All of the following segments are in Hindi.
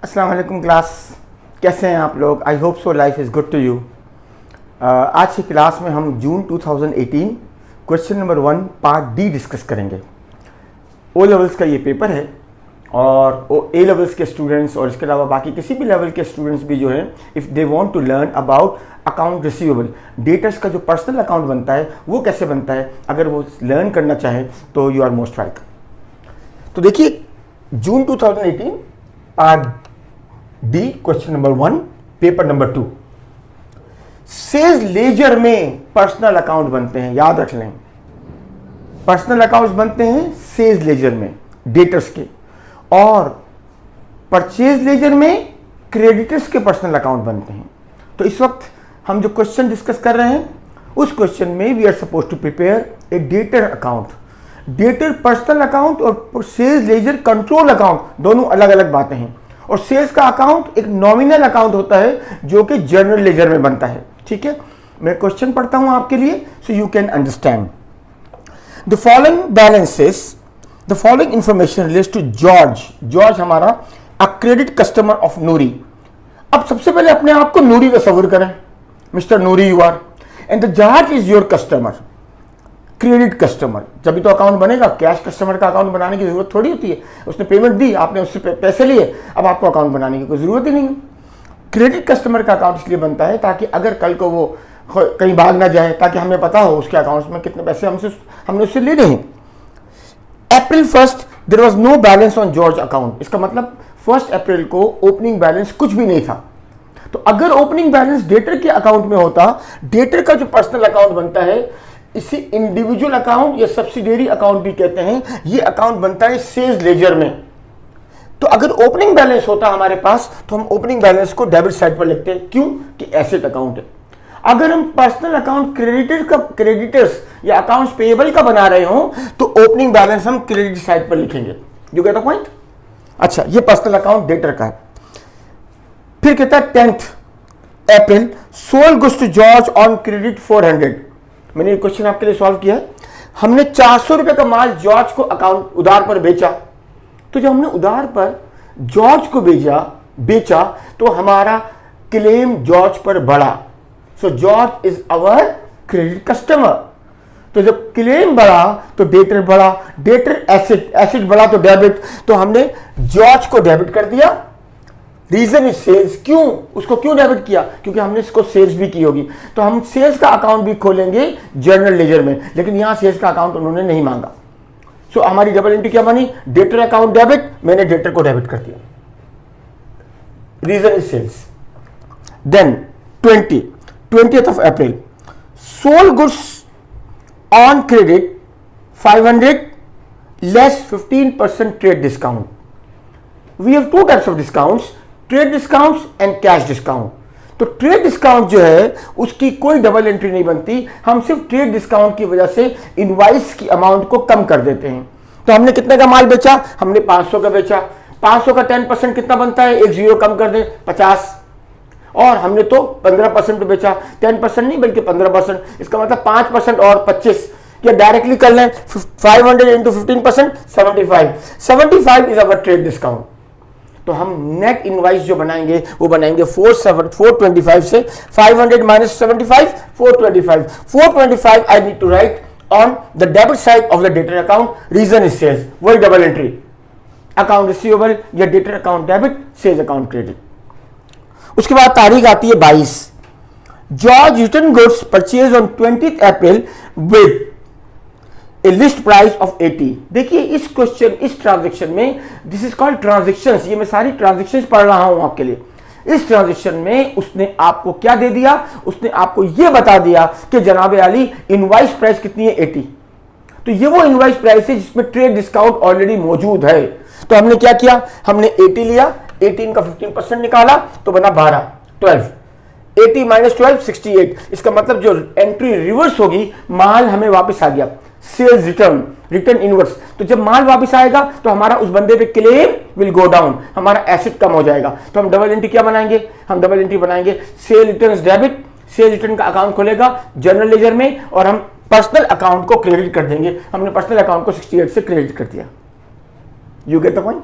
अस्सलाम वालेकुम क्लास, कैसे हैं आप लोग? I hope so life is good to you. आज की क्लास में हम June 2018 question number 1 part D discuss करेंगे। ओ लेवल्स का ये पेपर है और ए लेवल्स के स्टूडेंट्स और इसके अलावा बाकी किसी भी लेवल के स्टूडेंट्स भी जो हैं, if they want to learn about account receivable, debtors का जो पर्सनल अकाउंट बनता है वो कैसे बनता है, अगर वो लर्न करना चाहें तो यू आर मोस्ट वेलकम। तो देखिए, June 2018 part D question number 1 paper number 2, sales ledger में पर्सनल अकाउंट बनते हैं। याद रख लें, पर्सनल अकाउंट्स बनते हैं सेल्स लेजर में डेटर्स के, और परचेज लेजर में क्रेडिटर्स के पर्सनल अकाउंट बनते हैं। तो इस वक्त हम जो क्वेश्चन डिस्कस कर रहे हैं उस क्वेश्चन में we are suppose to prepare a debtor account. Debtor personal account और सेल्स लेजर कंट्रोल अकाउंट दोनों अलग अलग बातें हैं, और सेल्स का अकाउंट एक नॉमिनल अकाउंट होता है जो कि जनरल लेजर में बनता है। ठीक है, मैं क्वेश्चन पढ़ता हूं आपके लिए so you can understand. The following balances, the following information relates to George. George हमारा a credit customer of Noori. अब सबसे पहले अपने आप को नूरी तस्वीर करें, mister Noori you are, and the George is your customer, credit customer. जब भी तो अकाउंट बनेगा, कैश कस्टमर का अकाउंट बनाने की जरूरत थोड़ी होती है। उसने पेमेंट दी, आपने उससे पैसे लिए, अब आपको अकाउंट बनाने की कोई जरूरत ही नहीं है। क्रेडिट कस्टमर का अकाउंट इसलिए बनता है ताकि अगर कल को वो कहीं भाग ना जाए, ताकि हमें पता हो उसके अकाउंट में कितने पैसे हमने उससे लेने हैं। April 1 there was no balance on George account. इसका मतलब 1 अप्रैल को ओपनिंग बैलेंस कुछ भी नहीं था। तो अगर ओपनिंग बैलेंस डेटर के अकाउंट में होता, डेटर का जो पर्सनल अकाउंट बनता है, इसे इंडिविजुअल अकाउंट या सब्सिडियरी अकाउंट भी कहते हैं, ये अकाउंट बनता है सेल्स लेजर में। तो अगर ओपनिंग बैलेंस होता हमारे पास तो हम ओपनिंग बैलेंस को डेबिट साइड पर लिखते हैं, क्यों कि एसेट अकाउंट है। अगर हम पर्सनल अकाउंट क्रेडिटर्स या अकाउंट्स पेएबल का बना रहे हो तो ओपनिंग बैलेंस हम क्रेडिट साइड पर लिखेंगे। You get the point? अच्छा, ये पर्सनल अकाउंट डेटर का है। फिर कहता है 10 April sold goods to George on credit 400। मैंने ये क्वेश्चन आपके लिए सॉल्व किया है। हमने 400 रुपए का माल जॉर्ज को अकाउंट उधार पर बेचा। तो जब हमने उधार पर जॉर्ज को बेचा तो हमारा क्लेम जॉर्ज पर बढ़ा। So George is our credit customer. तो जब क्लेम बढ़ा तो डेटर बढ़ा, डेटर एसेट बढ़ा तो डेबिट। तो हमने जॉर्ज को डेबिट कर दिया। Reason is sales. क्यों उसको क्यों डेबिट किया? क्योंकि हमने इसको सेल्स भी की होगी। तो हम सेल्स का अकाउंट भी खोलेंगे जनरल लेजर में, लेकिन यहां सेल्स का अकाउंट उन्होंने नहीं मांगा। सो हमारी डबल एंट्री क्या बनी? डेटर अकाउंट डेबिट, मैंने डेटर को डेबिट कर दिया। Reason is sales. Then 20th of April sold goods on credit 500 less 15% trade discount. We have two types of discounts, trade discounts and cash discount. तो ट्रेड डिस्काउंट जो है उसकी कोई डबल एंट्री नहीं बनती, हम सिर्फ ट्रेड डिस्काउंट की वजह से इनवॉइस की अमाउंट को कम कर देते हैं। तो हमने कितने का माल बेचा? हमने 500 का बेचा। 500 का 10% कितना बनता है? एक जीरो कम कर दे, 50। और हमने तो 15% पे बेचा, 10% नहीं बल्कि 15%। इसका मतलब 5% और 25, या डायरेक्टली कर लें 500 into 15% 75 is our trade discount. तो हम नेट इनवाइस जो बनाएंगे वो बनाएंगे 425 से 500 minus 75 425। 425 I need to write on the debit side of the debtor account. Reason is sales, वही डबल एंट्री, अकाउंट रिसीवेबल या debtor account debit, sales account credit. उसके बाद तारीख आती है 22। George return goods purchase on 20th April with a list price of 80। देखिए इस क्वेश्चन, इस ट्रांजेक्शन में, दिस इज कॉल्ड ट्रांजेक्शंस, ये मैं सारी ट्रांजेक्शंस पढ़ रहा हूं आपके लिए। इस ट्रांजेक्शन में उसने आपको क्या दे दिया? उसने आपको यह बता दिया कि जनाब अली इनवॉइस प्राइस कितनी है? 80। तो ये वो इनवॉइस प्राइस है जिसमें ट्रेड डिस्काउंट ऑलरेडी मौजूद है। तो हमने क्या किया? हमने 80 लिया, 18 का 15% निकाला तो बना 12। 80 माइनस 12 68। इसका मतलब जो एंट्री रिवर्स होगी, माल हमें वापस आ गया, सेल्स रिटर्न इनवर्स। तो जब माल वापस आएगा तो हमारा उस बंदे पे क्लेम विल गो डाउन, हमारा एसेट कम हो जाएगा। तो हम डबल एंट्री क्या बनाएंगे? हम डबल एंट्री बनाएंगे sale returns debit, sale return का अकाउंट खुलेगा जनरल लेजर में, और हम पर्सनल अकाउंट को क्रेडिट कर देंगे। हमने पर्सनल अकाउंट को 68 से क्रेडिट कर दिया। You get the point?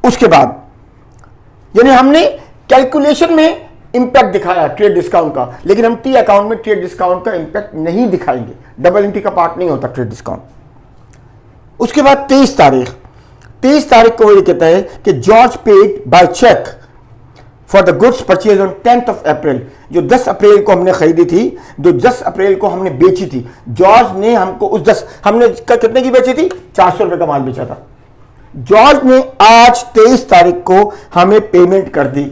उसके बाद यानी हमने कैलकुलेशन में इंपैक्ट दिखाया ट्रेड डिस्काउंट का, लेकिन हम टी अकाउंट में ट्रेड डिस्काउंट का इंपैक्ट नहीं दिखाएंगे, डबल एंट्री का पार्ट नहीं होता ट्रेड डिस्काउंट। उसके बाद 23 तारीख को ये कहता है कि George paid by cheque for the goods purchase on 10th of April। जो 10 अप्रैल को हमने खरीदी थी, जो 10 अप्रैल को हमने बेची थी, जॉर्ज ने हमको उस 10 हमने कितने की बेची थी, 400 रुपए का माल बेचा था। जॉर्ज ने आज 23 तारीख को हमें पेमेंट कर दी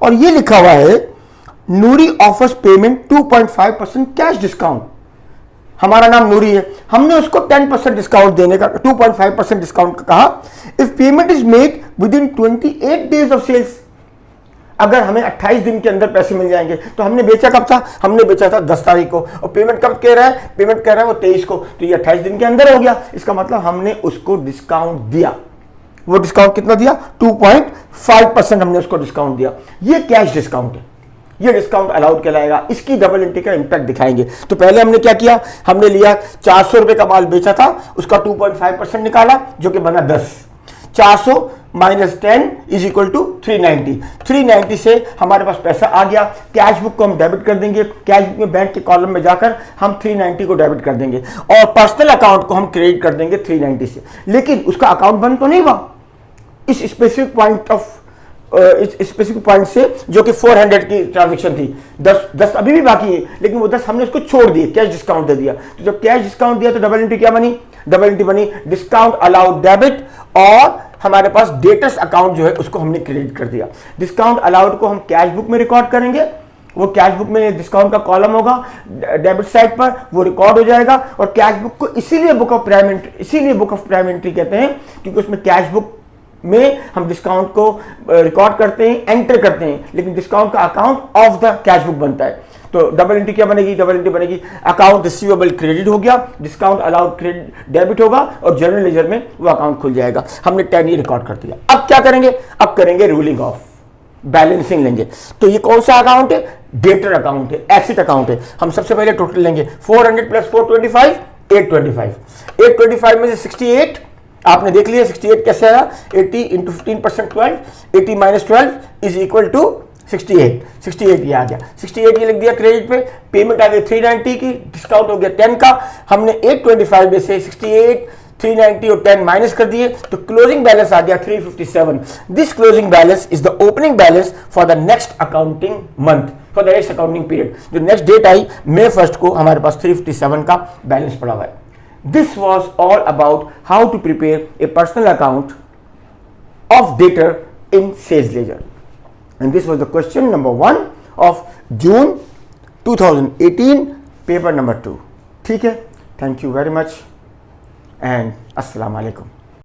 और ये लिखा हुआ है नूरी ऑफर्स पेमेंट 2.5% कैश डिस्काउंट। हमारा नाम नूरी है, हमने उसको 10% डिस्काउंट देने का, 2.5% डिस्काउंट का कहा। If payment is made within 28 days of sales, अगर हमें 28 दिन के अंदर पैसे मिल जाएंगे। तो हमने बेचा कब था, हमने बेचा था 10 तारीख को और पेमेंट कब कह रहा है, पेमेंट कह रहा है वो 23 को, तो ये 28 दिन के अंदर हो गया। इसका मतलब हमने उसको डिस्काउंट दिया। वो डिस्काउंट कितना दिया, 2.5% हमने उसको डिस्काउंट दिया। ये कैश डिस्काउंट है, ये डिस्काउंट अलाउड कहलाएगा। इसकी डबल एंट्री का इंपैक्ट दिखाएंगे। तो पहले हमने क्या किया, हमने लिया 400 रुपए का माल बेचा था, उसका 2.5% निकाला जो कि बना 10। 400 माइनस 10 इज इक्वल टू 390। 390 से हमारे पास पैसा आ गया। कैश बुक को हम डेबिट कर देंगे, कैश बुक में बैंक के कॉलम में जाकर हम 390 को डेबिट कर देंगे और पर्सनल अकाउंट को हम क्रेडिट कर देंगे 390 से। लेकिन उसका अकाउंट बंद तो नहीं हुआ इस स्पेसिफिक पॉइंट से, जो कि 400 की ट्रांजेक्शन थी। 10 अभी भी बाकी है, लेकिन वो 10 हमने उसको छोड़ दिए, कैश डिस्काउंट दे दिया। तो जब कैश डिस्काउंट दिया तो डबल एंट्री क्या बनी, डबल एंट्री बनी डिस्काउंट अलाउड डेबिट, और हमारे पास डेटर्स अकाउंट जो है उसको हमने क्रेडिट कर दिया। डिस्काउंट अलाउड को हम कैश बुक में रिकॉर्ड करेंगे, वो कैश बुक में डिस्काउंट का कॉलम होगा डेबिट साइड पर, वो रिकॉर्ड हो जाएगा। और कैश बुक को इसीलिए बुक ऑफ प्राइम एंट्री कहते हैं क्योंकि उसमें कैश बुक में हम डिस्काउंट को रिकॉर्ड करते हैं, एंटर करते हैं, लेकिन डिस्काउंट का account of the cash book बनता है। तो डबल एंट्री क्या बनेगी, डबल एंट्री बनेगी अकाउंट रिसीवेबल क्रेडिट हो गया, डिस्काउंट अलाउड क्रेडिट डेबिट होगा और जनरल लेजर में वो अकाउंट खुल जाएगा। हमने 10 ही रिकॉर्ड कर दिया। अब क्या करेंगे, अब करेंगे रूलिंग ऑफ, बैलेंसिंग लेंगे। तो ये कौन सा अकाउंट है, डेटर अकाउंट है, एसेट अकाउंट है। हम सबसे पहले टोटल लेंगे 400 प्लस 425 825। 825 में से 68 आपने देख लिया 68 कैसे आया, 80 into 15% 12, 80 minus 12 is equal to 68। 68 ये आ गया, 68 ये लिख दिया क्रेडिट पे। पेमेंट आ गई 390 की, डिस्काउंट हो गया 10 का। हमने 825 में से 68 390 और 10 माइनस कर दिए तो क्लोजिंग बैलेंस आ गया 357। This closing balance is the opening balance for the next accounting month, for the next accounting period. जो नेक्स्ट डेट आई May 1 को हमारे पास 357 का बैलेंस पड़ा हुआ है। This was all about how to prepare a personal account of debtor in sales ledger. And this was the question number 1 of June 2018, paper number 2. ठीक है, thank you very much and अस्सलाम वालेकुम।